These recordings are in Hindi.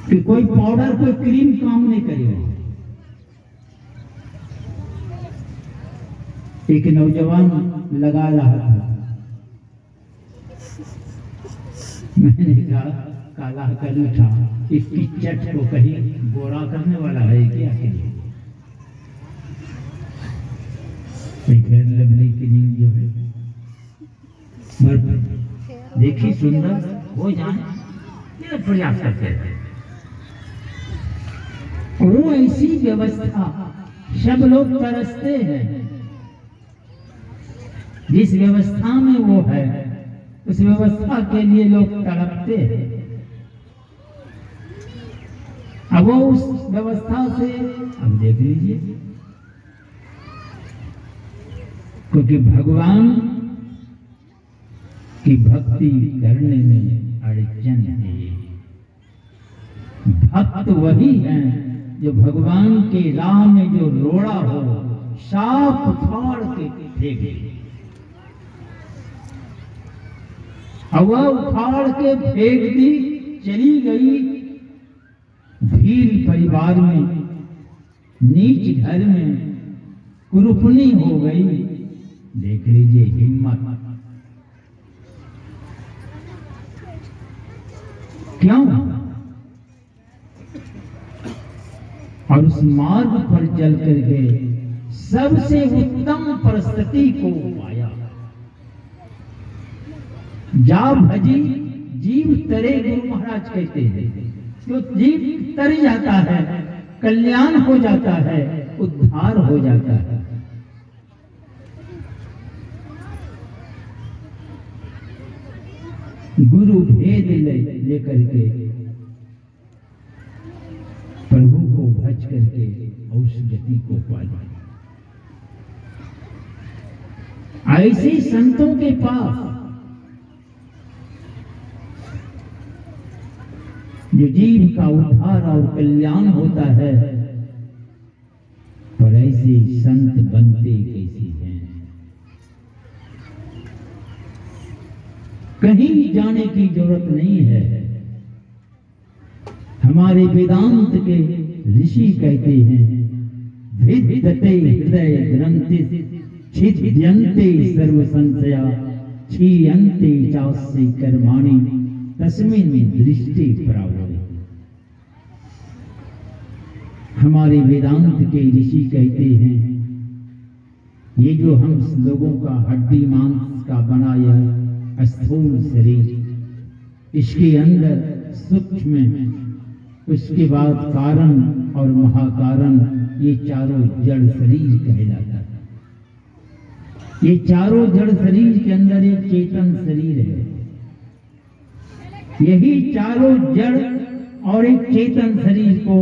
कि कोई पाउडर कोई क्रीम काम नहीं करेगा। एक नौजवान लगा रहा था, मैंने कहा काला कर था, इसकी चट को कहीं गोरा करने वाला है क्या के लिए? खैर लगने की नींद जो है देखी सुंदर हो जाए ये प्रयास करते हैं। वो ऐसी व्यवस्था सब लोग तरसते हैं, जिस व्यवस्था में वो है उस व्यवस्था के लिए लोग तड़पते हैं। अब वो उस व्यवस्था से अब देख लीजिए, क्योंकि भगवान की भक्ति करने में अड़चन है। भक्त वही है जो भगवान के राह में जो रोड़ा हो साफ फाड़ के फेंके, अब वह उखाड़ के फेंक दी, चली गई भील परिवार में, नीच घर में कुरूपनी हो गई। देख लीजिए हिम्मत क्यों? और उस मार्ग पर चल करके सबसे उत्तम परिस्थिति को पाया। जा भजी जीव तरे, गुरु महाराज कहते हैं, जो जीव तर जाता है कल्याण हो जाता है, उद्धार हो जाता है। गुरु भेद लेकर के प्रभु को भज करके उस गति को पाया। ऐसे संतों के पास जो जीव का उद्धार और कल्याण होता है, पर ऐसे संत बनते कैसे हैं? कहीं जाने की जरूरत नहीं है। हमारे वेदांत के ऋषि कहते हैं, भिद्यते हृदय ग्रंथि छिद्यन्ते सर्व संशया क्षीयन्ते चास्य कर्माणि तस्मिन् दृष्टि प्रावृत्ति। हमारे वेदांत के ऋषि कहते हैं, ये जो हम लोगों का हड्डी मांस का बनाया स्थूल शरीर, इसके अंदर सूक्ष्म, उसके बाद कारण और महाकारण, ये चारों जड़ शरीर कहलाता है। ये चारों जड़ शरीर के अंदर एक चेतन शरीर है। यही चारों जड़ और एक चेतन शरीर को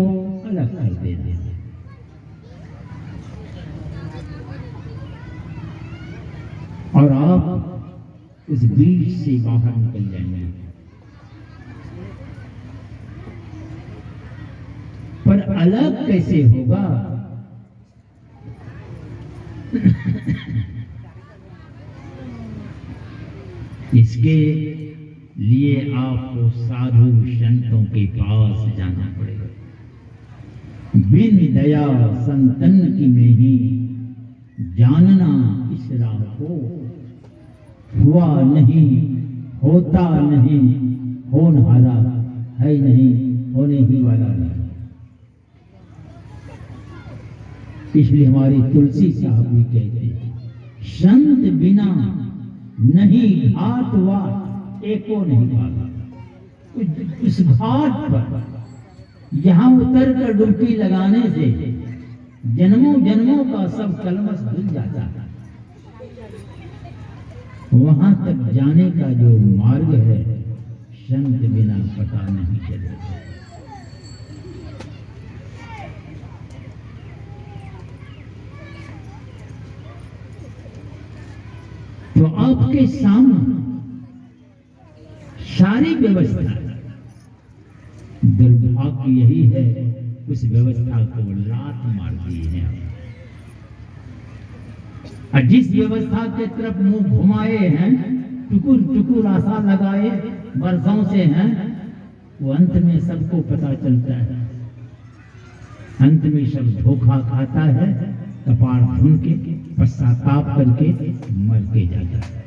अलग कर देते हैं। और आप उस बीच से बाहर निकल जाएंगे, पर अलग कैसे होगा? इसके लिए आपको साधु संतों के पास जाना पड़ेगा। बिन दया संतन की में ही जानना इस राह को, हुआ नहीं होता नहीं, होनहारा है नहीं, होने ही वाला नहीं। इसलिए हमारी तुलसी साहब भी कहते हैं, संत बिना नहीं घाट वाट एको नहीं पाता। उस घाट पर जहां उतर कर डुबकी लगाने से जन्मों जन्मों का सब कलमश धुल जाता है, वहां तक जाने का जो मार्ग है संत बिना पता नहीं चलेगा। तो आपके सामने सारी व्यवस्था, दुर्भाग्य यही है उस व्यवस्था को लात मार दी है। और जिस व्यवस्था के तरफ मुंह घुमाए हैं, टुकुर टुकुर आशा लगाए वर्षों से हैं, वो अंत में सबको पता चलता है। अंत में सब धोखा खाता है, कपाड़ भून के पश्चाताप करके मर के जाता है,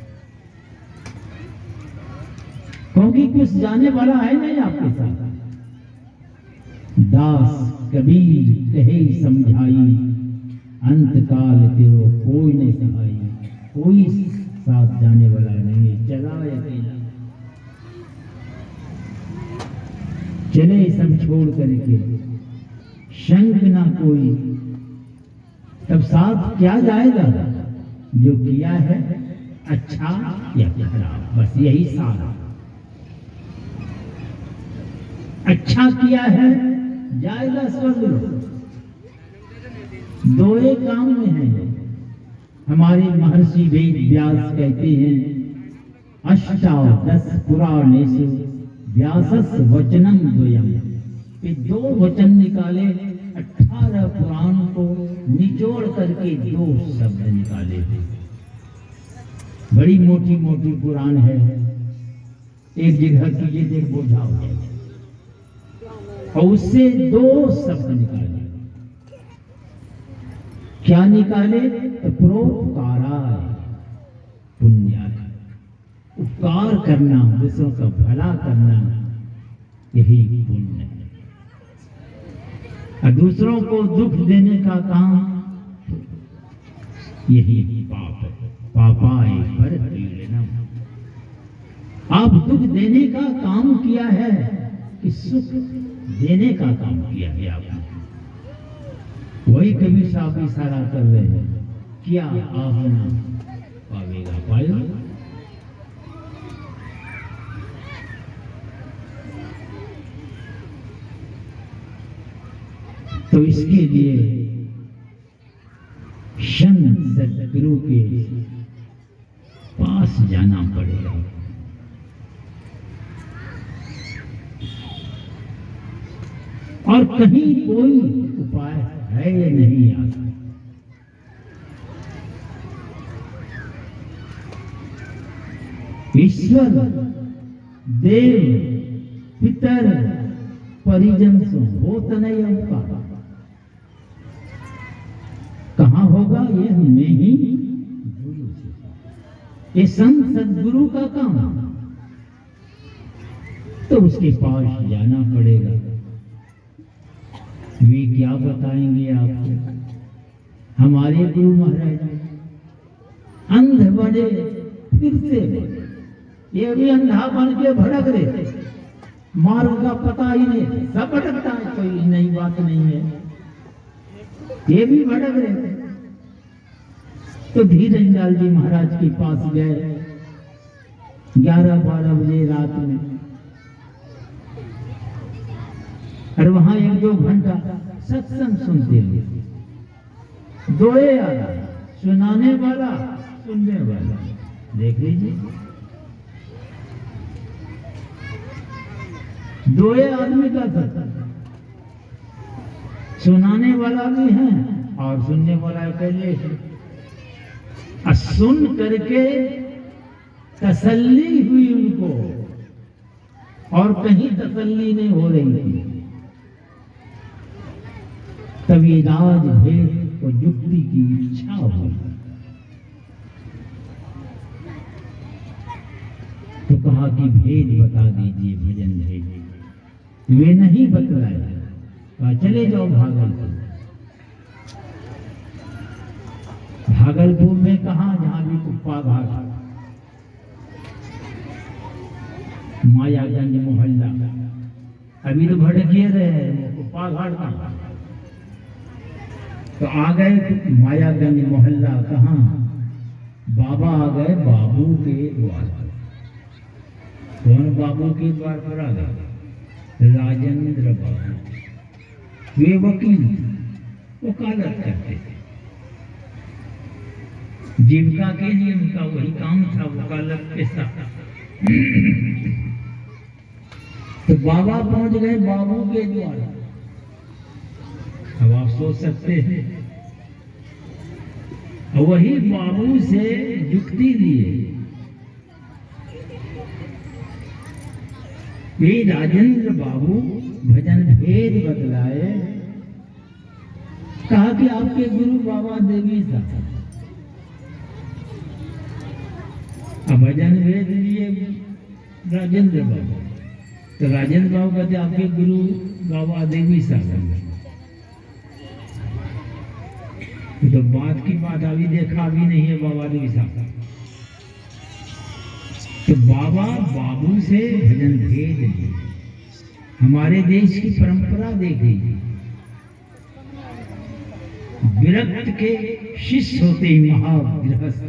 क्योंकि कुछ जाने वाला है नहीं आपके साथ। दास कबीर कहे समझाई, अंत काल तेरो कोई नहीं सहाई। कोई साथ जाने वाला नहीं, चला अकेला, चले सब छोड़ करके, संग ना कोई, तब साथ क्या जाएगा? जो किया है अच्छा या खराब, बस यही सारा। अच्छा किया है जाएगा स्वर्ग लोक। दो एक काम में है। हमारे महर्षि वेद व्यास कहते हैं, अष्टादश पुराणेषु व्यासस् वचनम द्वयम्। ये दो वचन निकाले, 18 पुराण को निचोड़ करके 2 शब्द निकाले। बड़ी मोटी मोटी पुराण है, एक जगह कीजिए देख बोझा हो जाए, और उससे 2 शब्द निकाले। क्या निकाले? तो परोपकाराय पुण्याय, उपकार करना, दूसरों का भला करना, यही पुण्य है। और दूसरों को दुख देने का काम, यही पाप है। पापाय परपीड़नम। आप दुख देने का काम किया है कि सुख देने का काम किया है आपने? वही कबीर साहब इशारा कर रहे हैं, क्या आपना पावेगा पाएगा। तो इसके लिए संत सद्गुरु के पास जाना पड़ेगा। और कहीं कोई उपाय है या नहीं आता। ईश्वर देव पितर परिजन से होत नहीं होगा। कहां होगा? ये हमें ही गुरु से। ये संत सद्गुरु का काम, तो उसके पास जाना पड़ेगा। वे क्या बताएंगे आपको? हमारे गुरु महाराज अंध बने फिर से बने, ये भी अंधा बन के भटक रहे, मार्ग का पता ही नहीं, सब भटकता है, कोई नई बात नहीं है, ये भी भटक रहे थे। तो धीरज लाल जी महाराज के पास गए 11-12 बजे रात में, और वहां 1-2 घंटा सत्संग सुनते हुए। दोए आया, सुनाने वाला सुनने वाला, देख लीजिए, दोए आदमी का सत्संग, सुनाने वाला भी है और सुनने वाला अकेले है। सुन करके तसल्ली हुई उनको, और कहीं तसल्ली नहीं हो रही थी। तभी राज भेद को युक्ति की इच्छा हुई, तो कहा कि भेद बता दीजिए, भजन भेद। वे नहीं बतलाया, कहा चले जाओ भागलपुर। भागलपुर में कहा? जहां भी कुप्पा घाट, मायागंज मोहल्ला, अभी तो भटकिए रहे, कुप्पा घाट का। तो आ गए मायागंज मोहल्ला। कहां? बाबा आ गए बाबू के द्वार पर। कौन बाबू के द्वार पर आ गए? राजेंद्र बाबू। वे वकील, वकालत करते थे, जीविका के लिए उनका वही काम था, वकालत के साथ। तो बाबा पहुंच गए बाबू के द्वार। अब आप सोच सकते हैं, वही बाबू से युक्ति लिए वे राजेंद्र बाबू भजन भेद बतलाए, कहा कि आपके गुरु बाबा देवी साहब। अब भजन भेद लिए राजेंद्र बाबू, तो राजेंद्र बाबू कहते आपके गुरु बाबा देवी साहब। तो बात की बात अभी देखा भी नहीं है बाबा देवी साहब। तो बाबा बाबू से भजन भेद लिए। हमारे देश की परंपरा देख लीजिए, विरक्त के शिष्य होते महागृहस्थ,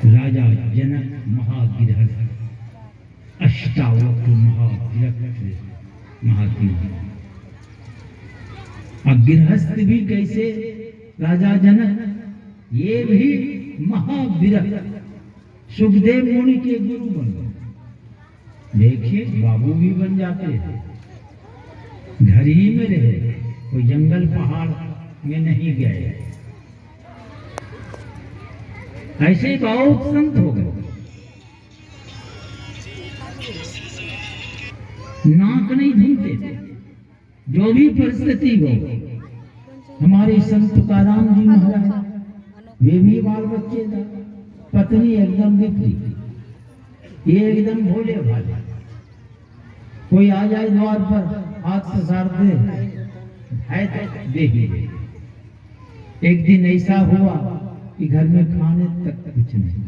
राजा जनक महागृहस्थ, अष्टावक्र महाविरक्त महादेव। और गृहस्थ भी कैसे? राजा जनक ये भी महाविरक्त, सुखदेव मुनि के गुरु बन गए। देखिए बाबू भी बन जाते हैं, घर ही में रहे, कोई जंगल पहाड़ में नहीं गए। ऐसे बहुत संत हो गए। नाक नहीं ढूंढते थे, जो भी परिस्थिति हो। हमारे संत तुकाराम जी महाराज, वे भी बाल बच्चे थे, पत्नी एकदम बिखरी, ये एकदम भोले भाले। कोई आ जाए द्वार पर, हाथ पसार दे, है तो दे ही दे। एक दिन ऐसा हुआ कि घर में खाने तक कुछ नहीं।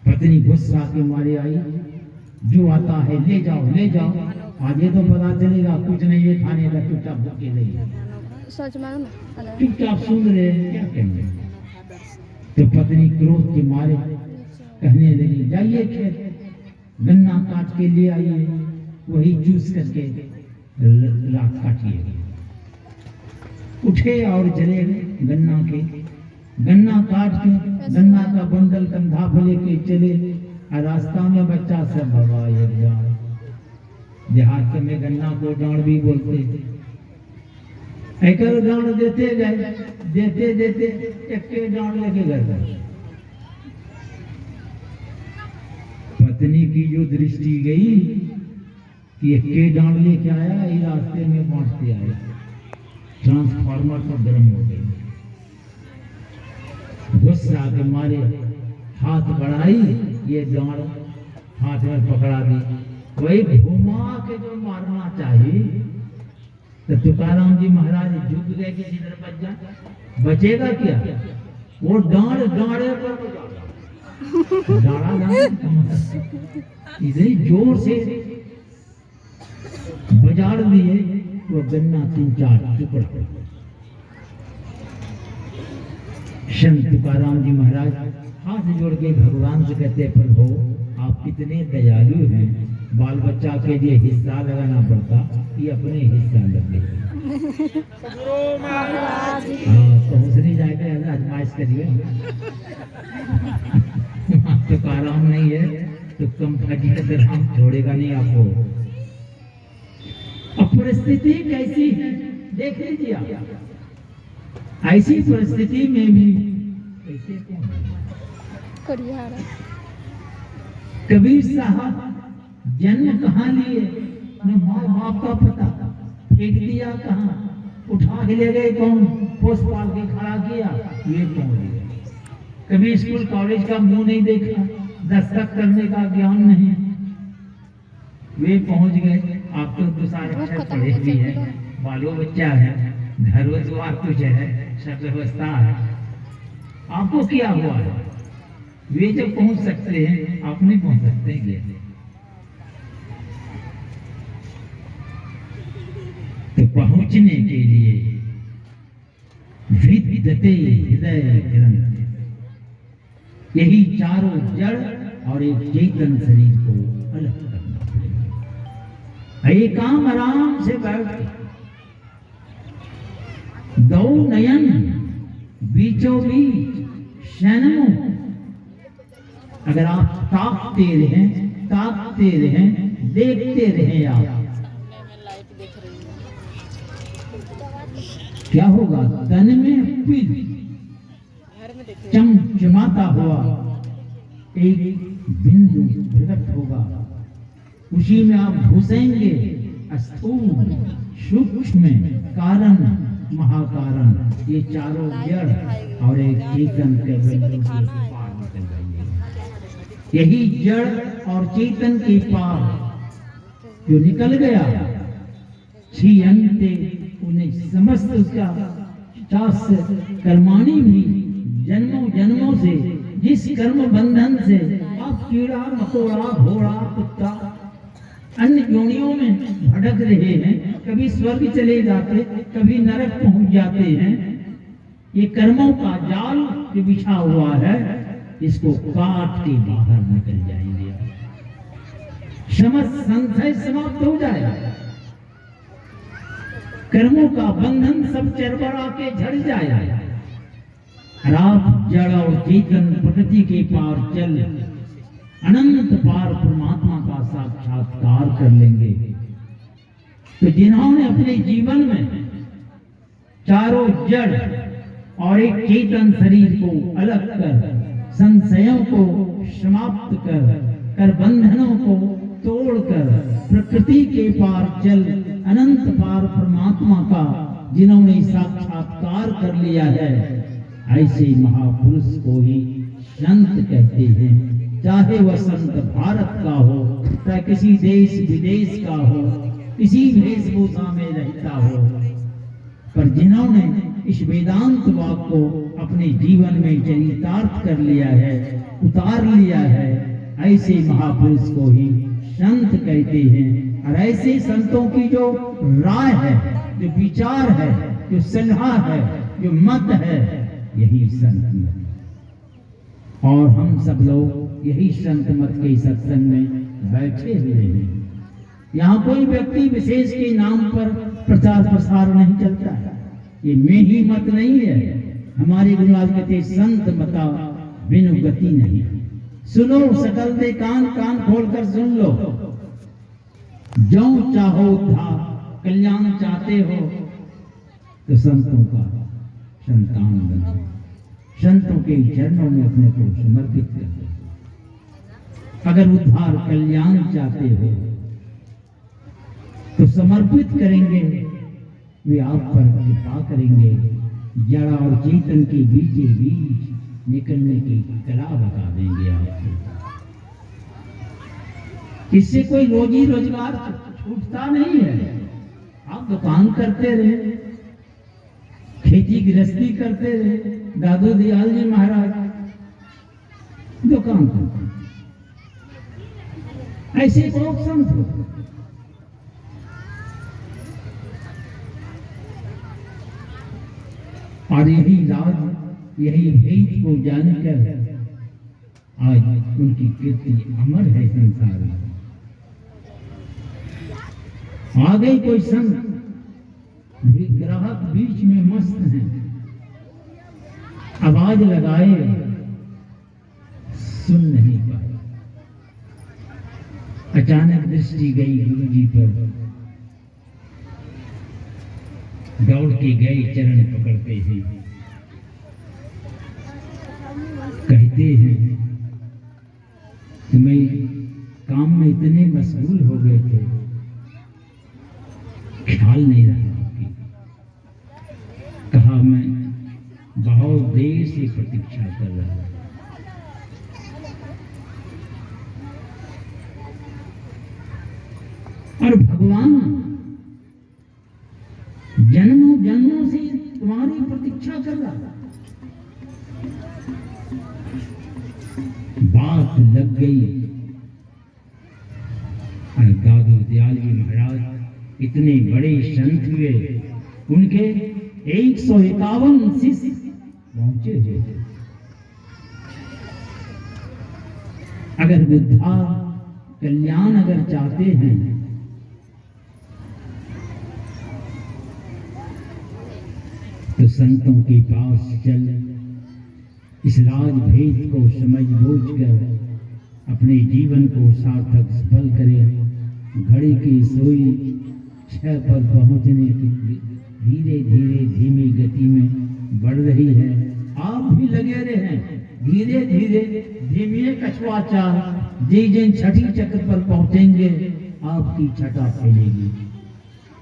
पत्नी गुस्सा के मारे आई, जो आता है ले जाओ ले जाओ, आगे तो पता चलेगा कुछ नहीं है खाने का, चुपचाप भूखे नहीं। चुपचाप सुन रहे हैं, क्या कहेंगे। तो पत्नी क्रोध के मारे कहने लगी, जाइए खेत गन्ना काट के ले आइए, वही जूस करके रात काटिए। उठे और चले गए गन्ना काट के गन्ना का बंडल कंधा पर लेके चले। और रास्ता में बच्चा सब बाबा एक डांड, देहात में गन्ना को डांड भी बोलते, एक डांड देते गए, देते देते एक डांड लेके घर गए। पत्नी की जो दृष्टि गई कि एक डांड लेके आया, ये रास्ते में पहुंचते आए, ट्रांसफार्मर तो गर्म हो गई। गुस्सा के मारे हाथ बढ़ाई, ये डांड हाथ में पकड़ा दी। वही घुमा के जो मारना चाहिए, तो तुकाराम जी महाराज झुक गए कि जिधर बच जाए, बचेगा क्या? वो डांड डांडे पर डाड़ा इतनी जोर से बजाड़ दिए, वो गन्ना 3-4 टुकड़ा। संत तुकाराम जी महाराज हाथ जोड़ के भगवान से कहते, प्रभु आप कितने दयालु हैं, बाल बच्चा के लिए हिस्सा लगाना पड़ता, ये अपने हिस्सा लगे। पहुंच नहीं जाएगा, आजमाइश करिए। तुकाराम नहीं है तो कम फजीहत राम छोड़ेगा नहीं आपको। अब परिस्थिति कैसी है देख लीजिए आप। ऐसी परिस्थिति में भी कैसे कबीर साहब जन्म कहाँ लिए, न माँ बाप का पता, फेंक दिया कहाँ, उठा के ले गए कौन, पोस पाल के खड़ा किया, ये कौन ले। कभी स्कूल कॉलेज का मुंह नहीं देखा, दस्तक करने का ज्ञान नहीं, वे पहुंच गए। आप तो 2 साल अक्षर पढ़े भी है, बालो बच्चा है, घर द्वार कुछ है, सब व्यवस्था है, आपको क्या हुआ है? वे जब पहुंच सकते हैं, आप नहीं पहुंच सकते हैं। तो पहुंचने के लिए विद्यते हृदय ग्रंथ, यही चारों जड़ और एक चेतन शरीर को अलग करना पड़ेगा। ये काम आराम से बैठ के, दो नयन बीचों बीच शैनमो, अगर आप ताकते रहें, देखते रहें, आप क्या होगा? तन में पिल चमचमाता हुआ एक बिंदु प्रकट होगा, उसी में आप घुसेंगे। स्थूल, सूक्ष्म, कारण, महाकारण, ये चारों जड़ और एक चेतन के बिंदु के पार निकल जाएंगे। यही जड़ और चेतन के पार जो निकल गया, छियंते उन्हें समस्त उसका शास्त्र कर्माणी भी जन्मों जन्मों से जिस कर्म बंधन से आप कीड़ा मकोड़ा घोड़ा कुत्ता अन्य योनियों में भटक रहे हैं, कभी स्वर्ग चले जाते, कभी नरक पहुंच जाते हैं। ये कर्मों का जाल जो बिछा हुआ है, इसको काट के बाहर निकल जाएंगे। समस्त संशय समाप्त हो जाएगा, कर्मों का बंधन सब चरबरा के झड़ जाएगा। और आप जड़ और चेतन प्रकृति के पार चल अनंत पार परमात्मा का साक्षात्कार कर लेंगे। तो जिन्होंने अपने जीवन में चारों जड़ और एक चेतन शरीर को अलग कर, संशयों को समाप्त कर बंधनों को तोड़कर प्रकृति के पार चल अनंत पार परमात्मा का जिन्होंने साक्षात्कार कर लिया है, ऐसे महापुरुष को ही संत कहते हैं। चाहे वह संत भारत का हो, चाहे किसी देश विदेश का हो, किसी वेशभूषा में रहता हो, पर जिन्होंने इस वेदांत वाक को अपने जीवन में चरितार्थ कर लिया है, उतार लिया है, ऐसे महापुरुष को ही संत कहते हैं। और ऐसे संतों की जो राय है, जो विचार है, जो सलाह है, जो मत है, यही संत मत। और हम सब लोग यही संत मत के सत्संग में बैठे हुए हैं। यहाँ कोई व्यक्ति विशेष के नाम पर प्रचार प्रसार नहीं चलता है। ये मैं ही मत नहीं है। हमारे गुरुराज कहते संत मता बिनु गति नहीं। सुनो सकल दे कान, कान खोलकर सुन लो। जो चाहो था कल्याण चाहते हो तो संतों का संतान बनो, संतों के चरणों में अपने को समर्पित कर दो। अगर उद्धार कल्याण चाहते हो तो समर्पित करेंगे, वे आप पर कृपा करेंगे। जड़ और चेतन के बीचे बीच निकलने की कला बता देंगे आपको। इससे कोई रोजी रोजगार छूटता नहीं है। आप दुकान करते रहे, खेती गृहस्थी करते रहे। दादू दयाल जी महाराज दुकान करते, ऐसे लोग संत हो। और यही राज, यही भेद को जानकर आज उनकी कीर्ति अमर है संसार में। आ गई कोई संत, ग्राहक बीच में मस्त हैं, आवाज लगाए सुन नहीं पाए। अचानक दृष्टि गई गुरु जी पर, दौड़ के गए चरण पकड़ते हैं, कहते हैं कि मैं काम में इतने मशगूल हो गए थे, ख्याल नहीं रहा आपकी। कहा मैं बहुत देर से प्रतीक्षा कर रहा हूं। और भगवान जन्मों जन्मों से तुम्हारी प्रतीक्षा कर रहा है। बात लग गई। और दादू दयाल जी महाराज इतने बड़े संत हुए, उनके 151 शिष्य पहुंचे हुए। अगर बुद्धा कल्याण अगर चाहते हैं तो संतों के पास चल, इस राज भेद को समझ बूझ कर अपने जीवन को सार्थक सफल करे। घड़ी की सुई 6 पर पहुंचने की धीरे धीरे धीमी गति में बढ़ रही है। आप भी लगे रहे, धीरे धीरे धीमे कछुआ चाल, जिन छठी चक्र पर पहुंचेंगे आपकी छटा फैलेगी।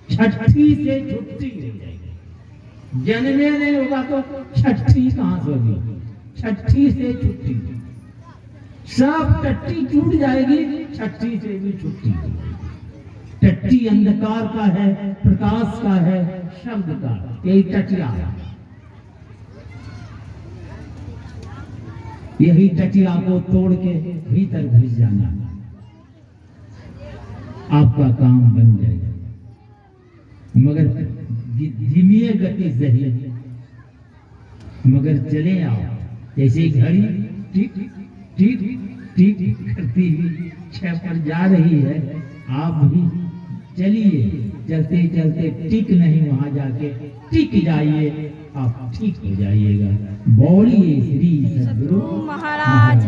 छठी से छुट्टी हो जाएगी। जन्मे नहीं होगा तो छठी कहां से होगी? छठी से छुट्टी, सब टट्टी टूट जाएगी, छठी से भी छुट्टी। टट्टी अंधकार का है, प्रकाश का है, शब्द का, यही टटिया है। यही टटिया को तोड़ के भीतर घुस जाना, आपका काम बन जाएगा। मगर धीमी गति से ही, मगर चले आओ। जैसे घड़ी टिक टिक टिक करती हुई 6 पर जा रही है, आप भी चलिए, चलते चलते टिक नहीं, वहां जाके टिक जाइए, आप ठीक हो जाइएगा। बोलिए श्री सद्गुरु महाराज।